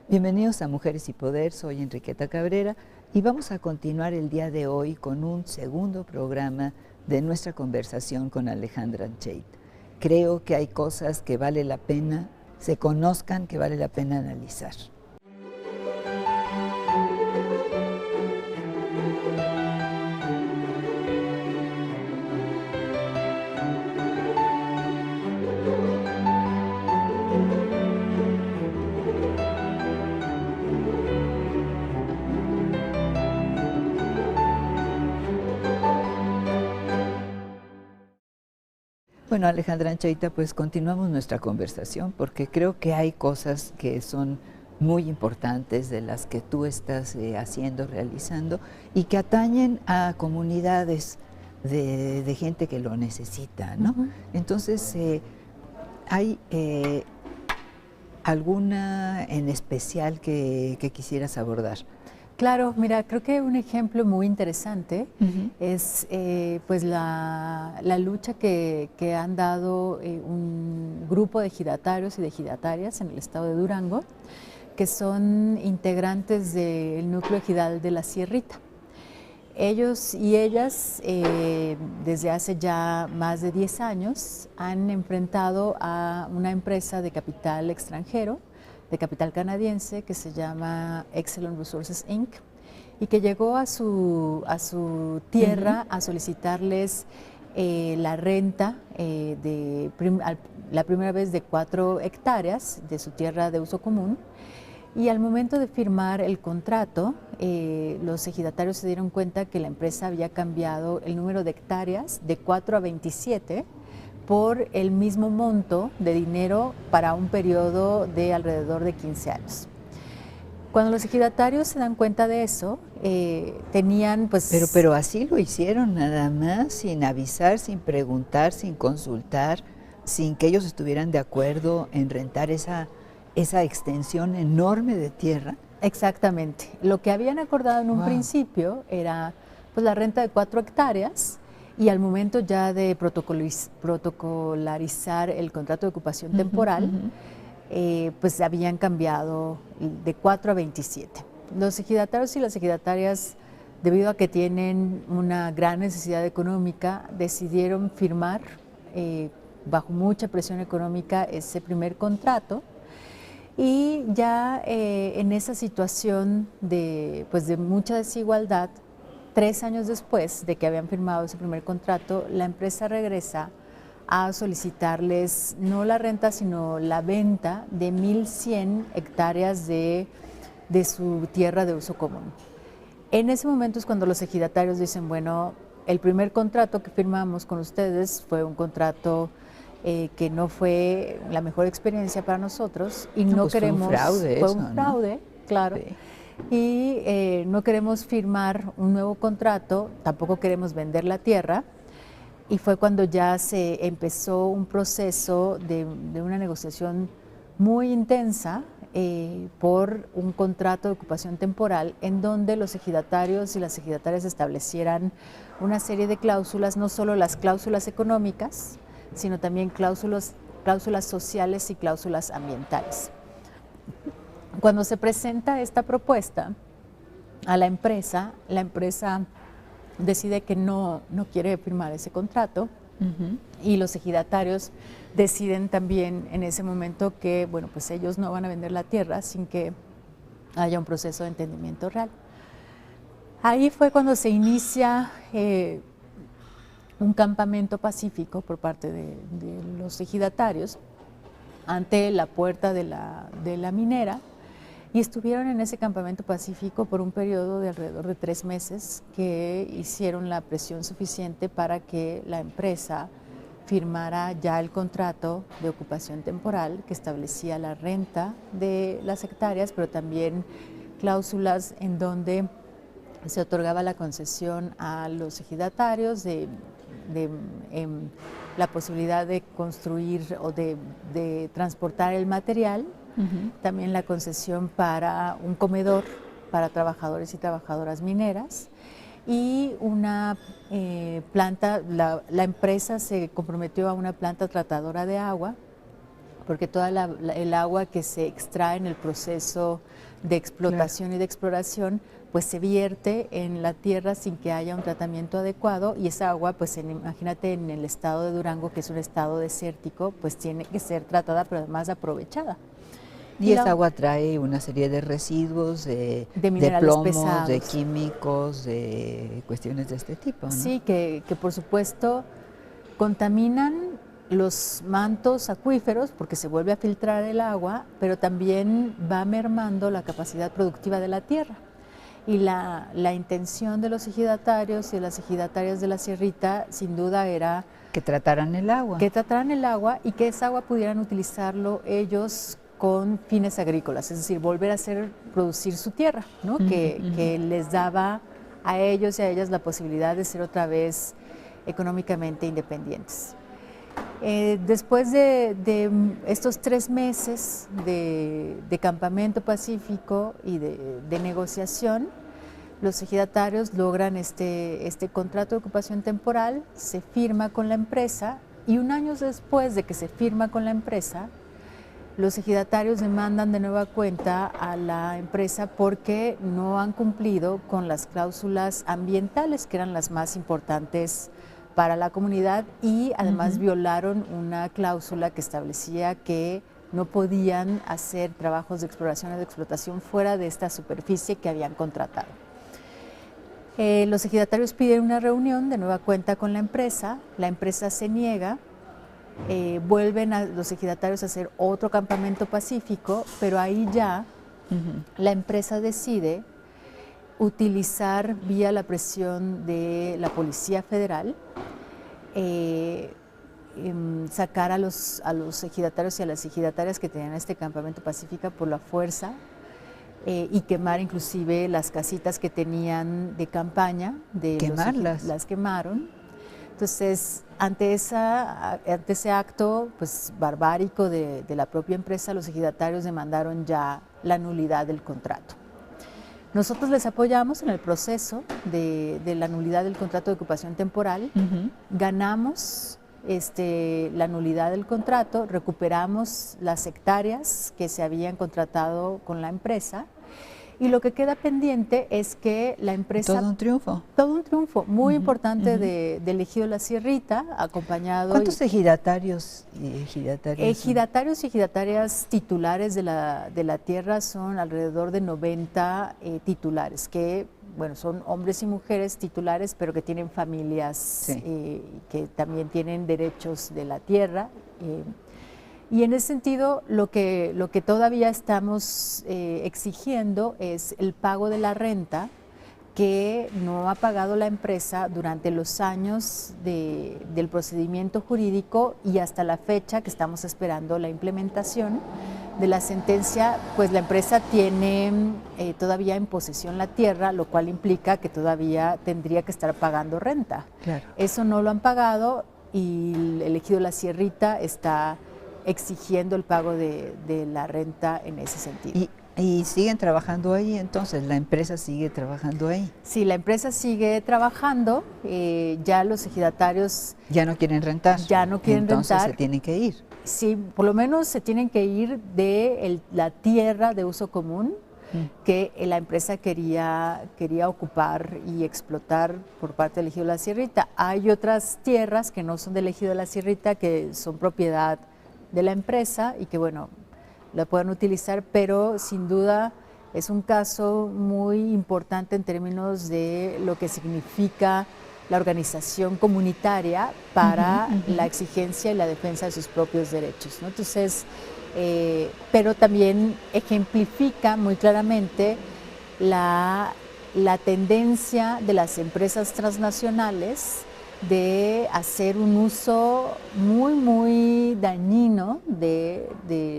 Bienvenidos a Mujeres y Poder, soy Enriqueta Cabrera y vamos a continuar el día de hoy con un segundo programa de nuestra conversación con Alejandra Chait. Creo que hay cosas que vale la pena, se conozcan, que vale la pena analizar. Bueno, Alejandra Anchaita, pues continuamos nuestra conversación porque creo que hay cosas que son muy importantes de las que tú estás haciendo, realizando y que atañen a comunidades de gente que lo necesita, ¿no? Entonces, ¿hay alguna en especial que quisieras abordar? Claro, mira, creo que un ejemplo muy interesante es pues la lucha que han dado un grupo de ejidatarios y de ejidatarias en el estado de Durango, que son integrantes del núcleo ejidal de la Sierrita. Ellos y ellas, desde hace ya más de 10 años, han enfrentado a una empresa de capital extranjero, de capital canadiense, que se llama Excellent Resources Inc., y que llegó a su tierra a solicitarles la renta la primera vez de 4 hectáreas de su tierra de uso común. Y al momento de firmar el contrato, los ejidatarios se dieron cuenta que la empresa había cambiado el número de hectáreas de 4 a 27 por el mismo monto de dinero para un periodo de alrededor de 15 años. Cuando los ejidatarios se dan cuenta de eso, tenían pues... Pero así lo hicieron nada más, sin avisar, sin preguntar, sin consultar, sin que ellos estuvieran de acuerdo en rentar esa extensión enorme de tierra. Exactamente. Lo que habían acordado en un principio era pues la renta de 4 hectáreas y al momento ya de protocolarizar el contrato de ocupación temporal, pues habían cambiado de 4 a 27. Los ejidatarios y las ejidatarias, debido a que tienen una gran necesidad económica, decidieron firmar bajo mucha presión económica ese primer contrato. Y ya en esa situación de mucha desigualdad, 3 años después de que habían firmado ese primer contrato, la empresa regresa a solicitarles no la renta, sino la venta de 1,100 hectáreas de su tierra de uso común. En ese momento es cuando los ejidatarios dicen, bueno, el primer contrato que firmamos con ustedes fue un contrato que no fue la mejor experiencia para nosotros y no, pues queremos... Fue un fraude, ¿no? Claro. Sí. Y no queremos firmar un nuevo contrato, tampoco queremos vender la tierra. Y fue cuando ya se empezó un proceso de una negociación muy intensa por un contrato de ocupación temporal en donde los ejidatarios y las ejidatarias establecieran una serie de cláusulas, no solo las cláusulas económicas, sino también cláusulas sociales y cláusulas ambientales. Cuando se presenta esta propuesta a la empresa decide que no quiere firmar ese contrato y los ejidatarios deciden también en ese momento que, bueno, pues ellos no van a vender la tierra sin que haya un proceso de entendimiento real. Ahí fue cuando se inicia un campamento pacífico por parte de los ejidatarios ante la puerta de la minera y estuvieron en ese campamento pacífico por un periodo de alrededor de 3 meses que hicieron la presión suficiente para que la empresa firmara ya el contrato de ocupación temporal que establecía la renta de las hectáreas, pero también cláusulas en donde se otorgaba la concesión a los ejidatarios de la posibilidad de construir o de transportar el material, también la concesión para un comedor para trabajadores y trabajadoras mineras y una planta, la empresa se comprometió a una planta tratadora de agua porque toda el agua que se extrae en el proceso de explotación y de exploración, pues se vierte en la tierra sin que haya un tratamiento adecuado, y esa agua, pues imagínate en el estado de Durango, que es un estado desértico, pues tiene que ser tratada, pero además aprovechada. Y esa agua trae una serie de residuos, de minerales plomos, pesados, de químicos, de cuestiones de este tipo, ¿no? Sí, que por supuesto contaminan los mantos acuíferos porque se vuelve a filtrar el agua, pero también va mermando la capacidad productiva de la tierra. Y la intención de los ejidatarios y de las ejidatarias de la Sierrita sin duda era que trataran el agua. Que trataran el agua y que esa agua pudieran utilizarlo ellos con fines agrícolas, es decir, volver a producir su tierra, ¿no? Que les daba a ellos y a ellas la posibilidad de ser otra vez económicamente independientes. Después de estos 3 meses de campamento pacífico y de negociación, los ejidatarios logran este contrato de ocupación temporal, se firma con la empresa, y 1 año después de que se firma con la empresa, los ejidatarios demandan de nueva cuenta a la empresa porque no han cumplido con las cláusulas ambientales, que eran las más importantes para la comunidad, y además violaron una cláusula que establecía que no podían hacer trabajos de exploración o de explotación fuera de esta superficie que habían contratado. Los ejidatarios piden una reunión de nueva cuenta con la empresa se niega. Vuelven a los ejidatarios a hacer otro campamento pacífico, pero ahí ya la empresa decide utilizar, vía la presión de la Policía Federal, sacar a los ejidatarios y a las ejidatarias que tenían este campamento pacífico por la fuerza, y quemar inclusive las casitas que tenían de campaña. Quemarlas. Las quemaron. Entonces, ante ese acto pues, barbárico de la propia empresa, los ejidatarios demandaron ya la nulidad del contrato. Nosotros les apoyamos en el proceso de la nulidad del contrato de ocupación temporal, ganamos la nulidad del contrato, recuperamos las hectáreas que se habían contratado con la empresa, y lo que queda pendiente es que la empresa... Todo un triunfo. Todo un triunfo muy importante del ejido La Sierrita, acompañado... ¿Cuántos ejidatarios y ejidatarias Ejidatarios y ejidatarias titulares de la tierra son alrededor de 90 titulares, que bueno, son hombres y mujeres titulares, pero que tienen familias, que también tienen derechos de la tierra. Y en ese sentido, lo que todavía estamos exigiendo es el pago de la renta que no ha pagado la empresa durante los años del procedimiento jurídico, y hasta la fecha que estamos esperando la implementación de la sentencia, pues la empresa tiene todavía en posesión la tierra, lo cual implica que todavía tendría que estar pagando renta. Claro. Eso no lo han pagado, y el ejido La Sierrita está exigiendo el pago de la renta en ese sentido. ¿Y siguen trabajando ahí entonces? ¿La empresa sigue trabajando ahí? Sí, la empresa sigue trabajando, ya los ejidatarios... ¿Ya no quieren rentar? Ya no quieren entonces rentar. Se tienen que ir. Sí, por lo menos se tienen que ir de la tierra de uso común que la empresa quería ocupar y explotar por parte del ejido La Sierrita. Hay otras tierras que no son del ejido La Sierrita, que son propiedad de la empresa y que, bueno, la pueden utilizar, pero sin duda es un caso muy importante en términos de lo que significa la organización comunitaria para la exigencia y la defensa de sus propios derechos, ¿no? Entonces, pero también ejemplifica muy claramente la tendencia de las empresas transnacionales de hacer un uso muy dañino de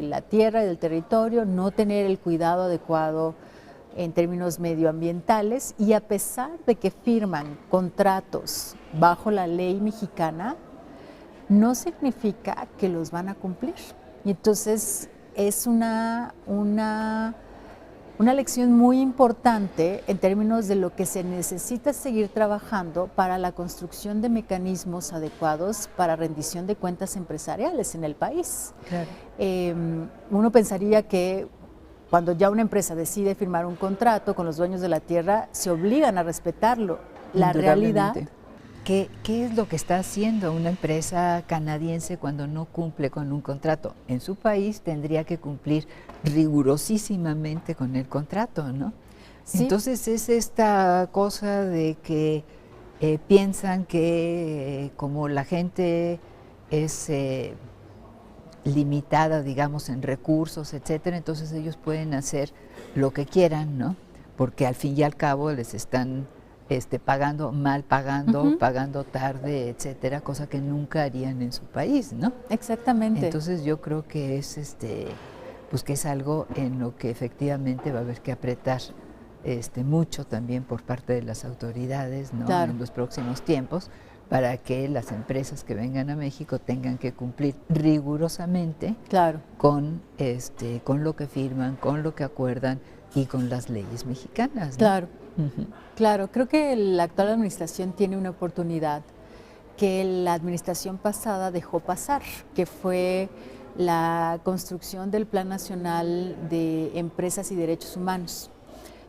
la tierra y del territorio, no tener el cuidado adecuado en términos medioambientales, y a pesar de que firman contratos bajo la ley mexicana, no significa que los van a cumplir. Y entonces es una Una lección muy importante en términos de lo que se necesita seguir trabajando para la construcción de mecanismos adecuados para rendición de cuentas empresariales en el país. Claro. Uno pensaría que cuando ya una empresa decide firmar un contrato con los dueños de la tierra, se obligan a respetarlo. La realidad... ¿Qué es lo que está haciendo una empresa canadiense cuando no cumple con un contrato? En su país tendría que cumplir rigurosísimamente con el contrato, ¿no? Sí. Entonces es esta cosa de que piensan que como la gente es limitada, digamos, en recursos, etcétera, entonces ellos pueden hacer lo que quieran, ¿no? Porque al fin y al cabo les están pagando mal, pagando tarde, etcétera, cosa que nunca harían en su país, ¿no? Exactamente. Entonces yo creo que es pues que es algo en lo que efectivamente va a haber que apretar mucho también por parte de las autoridades, ¿no? Claro. En los próximos tiempos, para que las empresas que vengan a México tengan que cumplir rigurosamente, claro, con lo que firman, con lo que acuerdan y con las leyes mexicanas, ¿no? Claro. Claro, creo que la actual administración tiene una oportunidad que la administración pasada dejó pasar, que fue la construcción del Plan Nacional de Empresas y Derechos Humanos,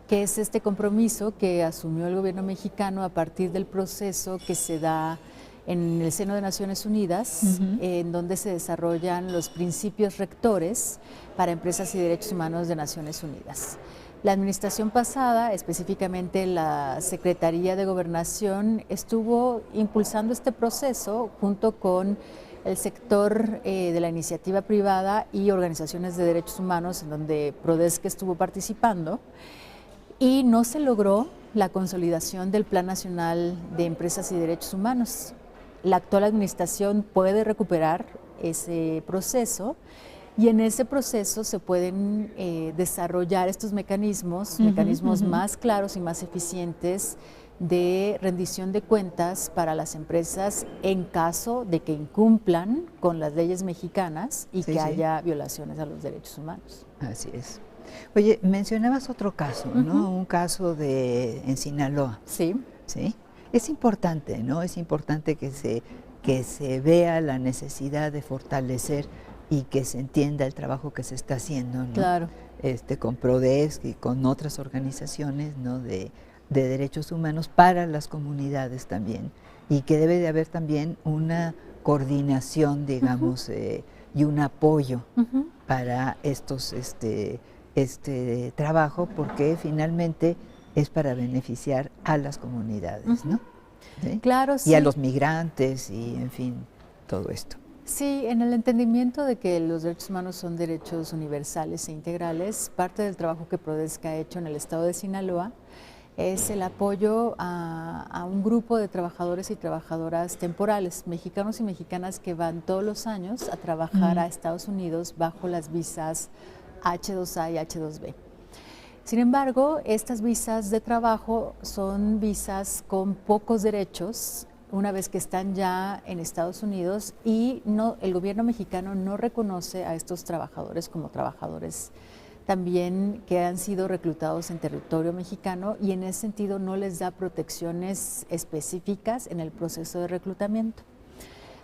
que es este compromiso que asumió el gobierno mexicano a partir del proceso que se da en el seno de Naciones Unidas, en donde se desarrollan los principios rectores para empresas y derechos humanos de Naciones Unidas. La administración pasada, específicamente la Secretaría de Gobernación, estuvo impulsando este proceso junto con el sector de la iniciativa privada y organizaciones de derechos humanos, en donde Prodesca estuvo participando, y no se logró la consolidación del Plan Nacional de Empresas y Derechos Humanos. La actual administración puede recuperar ese proceso, y en ese proceso se pueden desarrollar estos mecanismos, más claros y más eficientes de rendición de cuentas para las empresas en caso de que incumplan con las leyes mexicanas y que haya violaciones a los derechos humanos. Así es. Oye, mencionabas otro caso, ¿no? Un caso en Sinaloa. Sí. ¿Sí? Es importante, ¿no? Es importante que se vea la necesidad de fortalecer y que se entienda el trabajo que se está haciendo, ¿no? Claro. Con Prodesc y con otras organizaciones, ¿no? de derechos humanos para las comunidades también, y que debe de haber también una coordinación, digamos, y un apoyo para este trabajo, porque finalmente es para beneficiar a las comunidades, ¿no? ¿Sí? Claro, sí. Y a los migrantes y, en fin, todo esto. Sí, en el entendimiento de que los derechos humanos son derechos universales e integrales, parte del trabajo que Prodesca ha hecho en el estado de Sinaloa es el apoyo a un grupo de trabajadores y trabajadoras temporales, mexicanos y mexicanas que van todos los años a trabajar a Estados Unidos bajo las visas H2A y H2B. Sin embargo, estas visas de trabajo son visas con pocos derechos una vez que están ya en Estados Unidos, y el gobierno mexicano no reconoce a estos trabajadores como trabajadores también que han sido reclutados en territorio mexicano, y en ese sentido no les da protecciones específicas en el proceso de reclutamiento.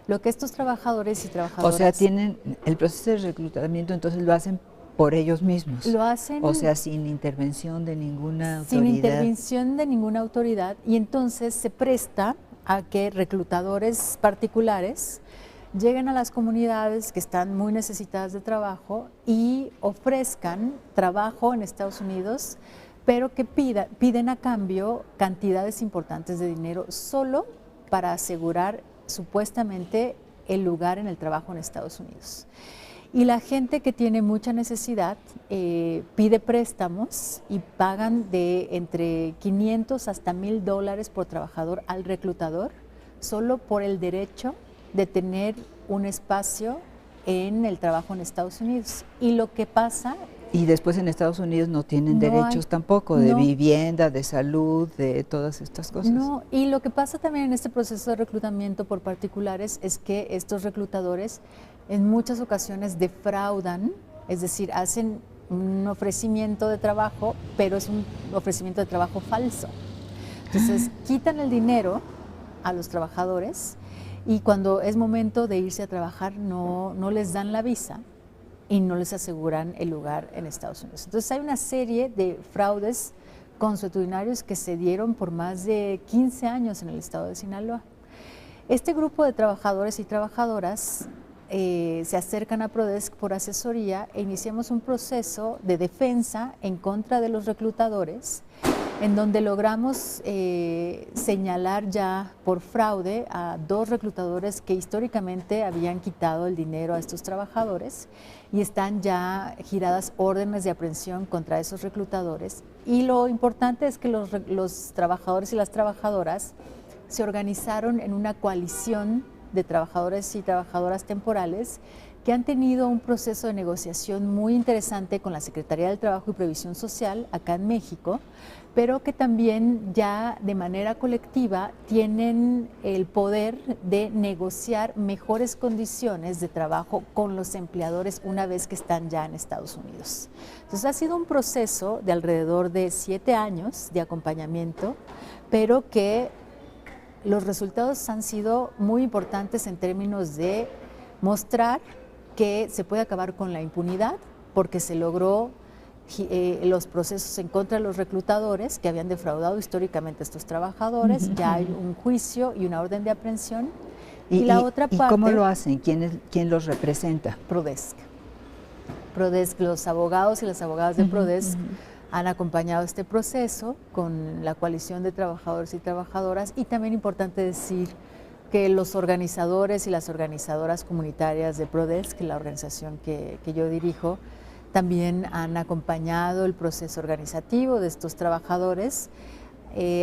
Lo que estos trabajadores y trabajadoras... O sea, tienen el proceso de reclutamiento, entonces lo hacen por ellos mismos. Lo hacen... O sea, sin intervención de ninguna autoridad. Sin intervención de ninguna autoridad, y entonces se presta a que reclutadores particulares lleguen a las comunidades que están muy necesitadas de trabajo y ofrezcan trabajo en Estados Unidos, pero que piden a cambio cantidades importantes de dinero solo para asegurar supuestamente el lugar en el trabajo en Estados Unidos. Y la gente que tiene mucha necesidad pide préstamos y pagan de entre 500 hasta $1,000 por trabajador al reclutador, solo por el derecho de tener un espacio en el trabajo en Estados Unidos. Y lo que pasa... Y después en Estados Unidos no tienen derechos tampoco, de vivienda, de salud, de todas estas cosas. No, y lo que pasa también en este proceso de reclutamiento por particulares es que estos reclutadores en muchas ocasiones defraudan, es decir, hacen un ofrecimiento de trabajo, pero es un ofrecimiento de trabajo falso. Entonces, quitan el dinero a los trabajadores y cuando es momento de irse a trabajar no les dan la visa y no les aseguran el lugar en Estados Unidos. Entonces, hay una serie de fraudes consuetudinarios que se dieron por más de 15 años en el estado de Sinaloa. Este grupo de trabajadores y trabajadoras se acercan a Prodesc por asesoría e iniciamos un proceso de defensa en contra de los reclutadores, en donde logramos señalar ya por fraude a 2 reclutadores que históricamente habían quitado el dinero a estos trabajadores y están ya giradas órdenes de aprehensión contra esos reclutadores. Y lo importante es que los trabajadores y las trabajadoras se organizaron en una coalición de trabajadores y trabajadoras temporales que han tenido un proceso de negociación muy interesante con la Secretaría del Trabajo y Previsión Social acá en México, pero que también ya de manera colectiva tienen el poder de negociar mejores condiciones de trabajo con los empleadores una vez que están ya en Estados Unidos. Entonces ha sido un proceso de alrededor de 7 años de acompañamiento, pero que los resultados han sido muy importantes en términos de mostrar que se puede acabar con la impunidad porque se logró los procesos en contra de los reclutadores que habían defraudado históricamente a estos trabajadores. Ya hay un juicio y una orden de aprehensión. Y la otra parte… ¿Y cómo lo hacen? ¿Quién los representa? Prodesc. Prodesc, los abogados y las abogadas de Prodesc han acompañado este proceso con la coalición de trabajadores y trabajadoras, y también importante decir que los organizadores y las organizadoras comunitarias de Prodesc, la organización que yo dirijo, también han acompañado el proceso organizativo de estos trabajadores,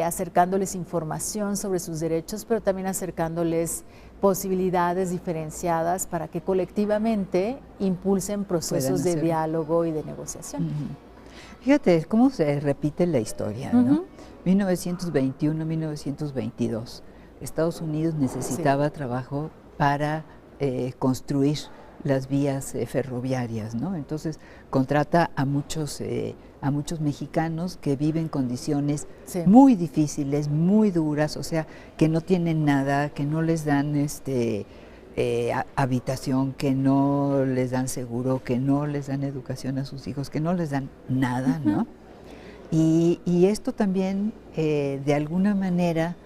acercándoles información sobre sus derechos, pero también acercándoles posibilidades diferenciadas para que colectivamente impulsen procesos de diálogo y de negociación. Fíjate cómo se repite la historia, ¿no? 1921, 1922. Estados Unidos necesitaba trabajo para construir las vías ferroviarias, ¿no? Entonces contrata a muchos mexicanos que viven condiciones muy difíciles, muy duras, o sea, que no tienen nada, que no les dan habitación, que no les dan seguro, que no les dan educación a sus hijos, que no les dan nada, ¿no? Y esto también de alguna manera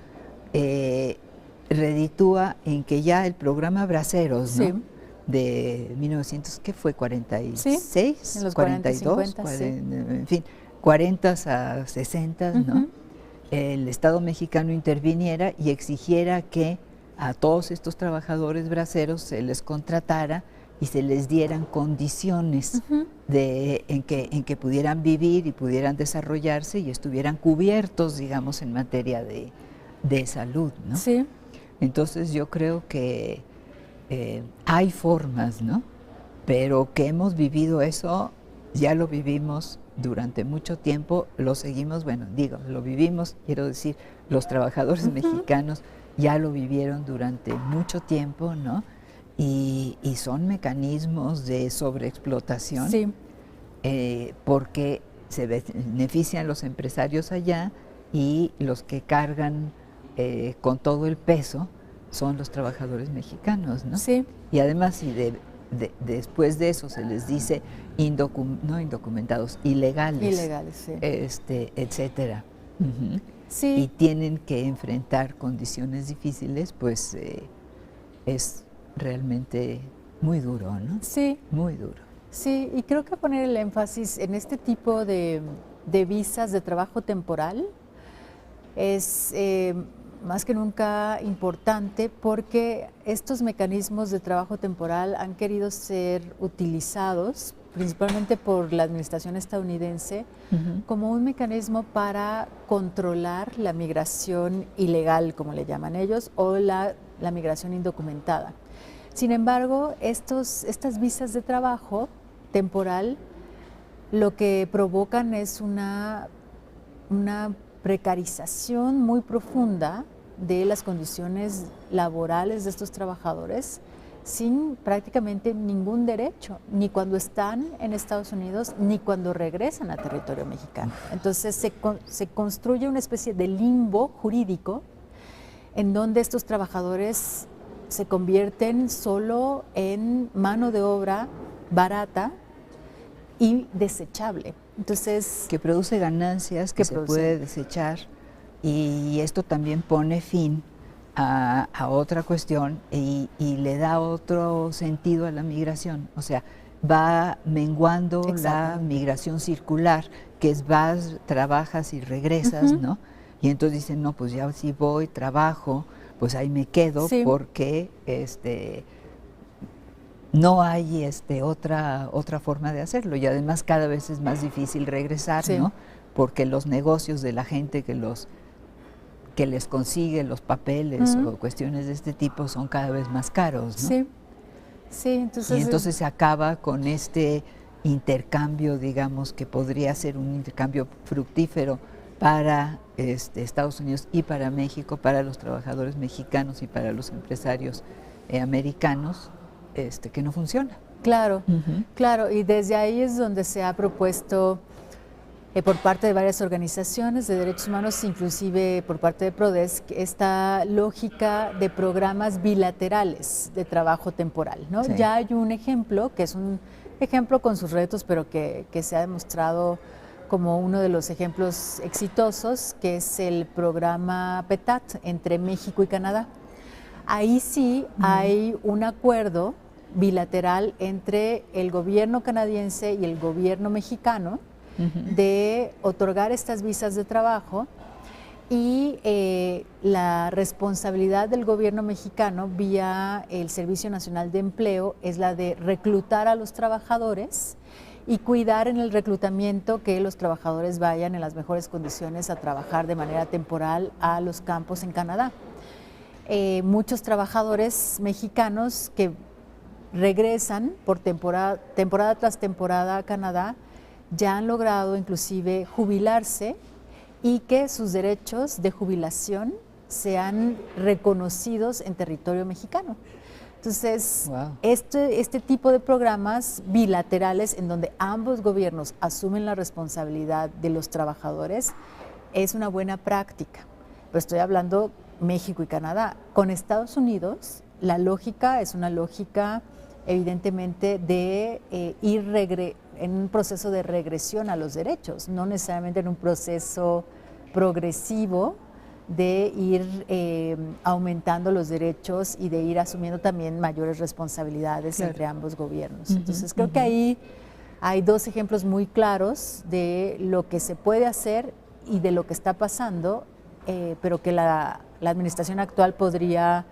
reditúa en que ya el programa Braceros, ¿no? De 1900, ¿qué fue? 46, en los 42, 40 y 50, en fin, 40 a 60, ¿no? El Estado mexicano interviniera y exigiera que a todos estos trabajadores braceros se les contratara y se les dieran condiciones en que pudieran vivir y pudieran desarrollarse y estuvieran cubiertos, digamos, en materia de salud, ¿no? Sí. Entonces yo creo que hay formas, ¿no? Pero que hemos vivido eso, ya lo vivimos durante mucho tiempo, lo seguimos, bueno, digo, lo vivimos, quiero decir, los trabajadores mexicanos ya lo vivieron durante mucho tiempo, ¿no? Y son mecanismos de sobreexplotación, porque se benefician los empresarios allá y los que cargan con todo el peso son los trabajadores mexicanos, ¿no? Sí. Y además, si después de eso se les dice no indocumentados, ilegales, sí. Etcétera. Sí. Y tienen que enfrentar condiciones difíciles, pues es realmente muy duro, ¿no? Sí. Muy duro. Sí, y creo que poner el énfasis en este tipo de visas de trabajo temporal es más que nunca importante, porque estos mecanismos de trabajo temporal han querido ser utilizados principalmente por la administración estadounidense como un mecanismo para controlar la migración ilegal, como le llaman ellos, o la migración indocumentada. Sin embargo, estas visas de trabajo temporal lo que provocan es una precarización muy profunda de las condiciones laborales de estos trabajadores, sin prácticamente ningún derecho, ni cuando están en Estados Unidos, ni cuando regresan a territorio mexicano. Entonces se construye una especie de limbo jurídico en donde estos trabajadores se convierten solo en mano de obra barata y desechable. Entonces, que produce ganancias que se puede desechar, y esto también pone fin a otra cuestión y le da otro sentido a la migración. O sea, va menguando la migración circular, que es vas, trabajas y regresas, ¿no? Y entonces dicen, no, pues ya si voy, trabajo, pues ahí me quedo, porque no hay otra forma de hacerlo, y además cada vez es más difícil regresar, ¿no? Porque los negocios de la gente que les consigue los papeles o cuestiones de este tipo son cada vez más caros, ¿no? Entonces se acaba con este intercambio, digamos, que podría ser un intercambio fructífero para Estados Unidos y para México, para los trabajadores mexicanos y para los empresarios americanos, que no funciona. Claro, claro, y desde ahí es donde se ha propuesto por parte de varias organizaciones de derechos humanos, inclusive por parte de PRODESC, esta lógica de programas bilaterales de trabajo temporal, ¿no? Ya hay un ejemplo, que es un ejemplo con sus retos, pero que se ha demostrado como uno de los ejemplos exitosos, que es el programa PETAT entre México y Canadá. Ahí sí hay un acuerdo bilateral entre el gobierno canadiense y el gobierno mexicano de otorgar estas visas de trabajo, y la responsabilidad del gobierno mexicano vía el Servicio Nacional de Empleo es la de reclutar a los trabajadores y cuidar en el reclutamiento que los trabajadores vayan en las mejores condiciones a trabajar de manera temporal a los campos en Canadá. Muchos trabajadores mexicanos que regresan por temporada tras temporada a Canadá ya han logrado inclusive jubilarse y que sus derechos de jubilación sean reconocidos en territorio mexicano. Entonces, este tipo de programas bilaterales en donde ambos gobiernos asumen la responsabilidad de los trabajadores es una buena práctica. Pero estoy hablando México y Canadá. Con Estados Unidos, la lógica es una lógica evidentemente de ir en un proceso de regresión a los derechos, no necesariamente en un proceso progresivo de ir aumentando los derechos y de ir asumiendo también mayores responsabilidades entre ambos gobiernos. Entonces creo que ahí hay dos ejemplos muy claros de lo que se puede hacer y de lo que está pasando, pero que la administración actual podría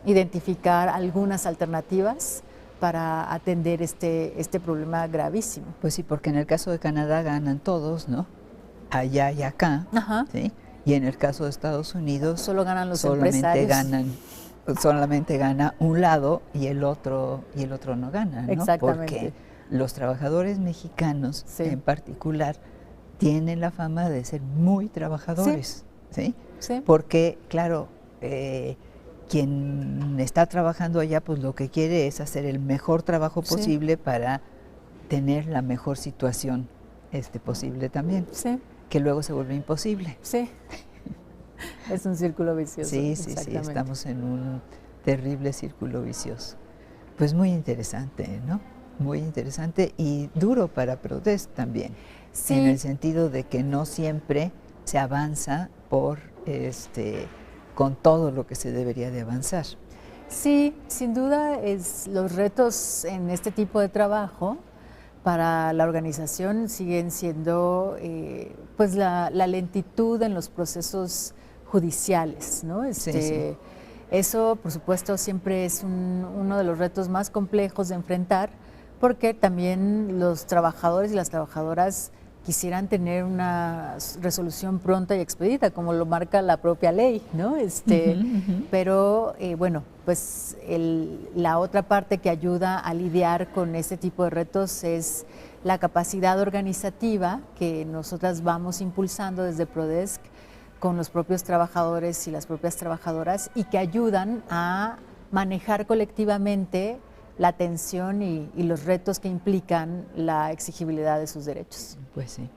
identificar algunas alternativas para atender este problema gravísimo. Pues sí, porque en el caso de Canadá ganan todos, ¿no? Allá y acá, ¿sí? Y en el caso de Estados Unidos solo ganan los empresarios. Solamente gana un lado y el otro no gana, ¿no? Exactamente. Porque los trabajadores mexicanos en particular tienen la fama de ser muy trabajadores, ¿sí? Porque, claro, quien está trabajando allá, pues lo que quiere es hacer el mejor trabajo posible para tener la mejor situación posible también, que luego se vuelve imposible. Es un círculo vicioso. Sí, estamos en un terrible círculo vicioso. Pues muy interesante, ¿no? Muy interesante y duro para PRODESC también, en el sentido de que no siempre se avanza con todo lo que se debería de avanzar. Sí, sin duda los retos en este tipo de trabajo para la organización siguen siendo pues la lentitud en los procesos judiciales, ¿no? Eso, por supuesto, siempre es uno de los retos más complejos de enfrentar, porque también los trabajadores y las trabajadoras quisieran tener una resolución pronta y expedita, como lo marca la propia ley, ¿no? Pero bueno, pues la otra parte que ayuda a lidiar con este tipo de retos es la capacidad organizativa que nosotras vamos impulsando desde PRODESC con los propios trabajadores y las propias trabajadoras, y que ayudan a manejar colectivamente la tensión y los retos que implican la exigibilidad de sus derechos. Pues sí.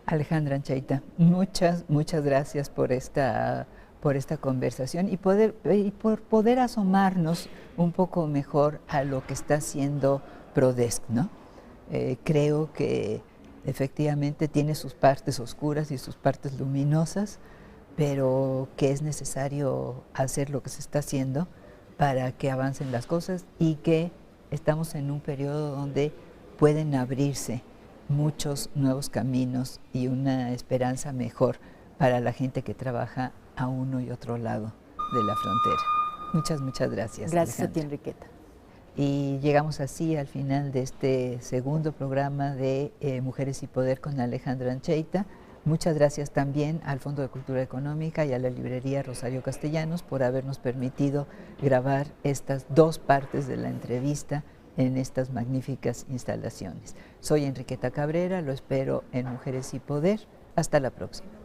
Alejandra Ancheita, muchas gracias por esta conversación y por poder asomarnos un poco mejor a lo que está haciendo Prodesc, ¿no? Creo que efectivamente tiene sus partes oscuras y sus partes luminosas, pero que es necesario hacer lo que se está haciendo para que avancen las cosas y que estamos en un periodo donde pueden abrirse muchos nuevos caminos y una esperanza mejor para la gente que trabaja a uno y otro lado de la frontera. Muchas gracias. Gracias Alejandra. a ti, Enriqueta. Y llegamos así al final de este segundo programa de Mujeres y Poder con Alejandra Ancheita. Muchas gracias también al Fondo de Cultura Económica y a la librería Rosario Castellanos por habernos permitido grabar estas dos partes de la entrevista en estas magníficas instalaciones. Soy Enriqueta Cabrera, lo espero en Mujeres y Poder. Hasta la próxima.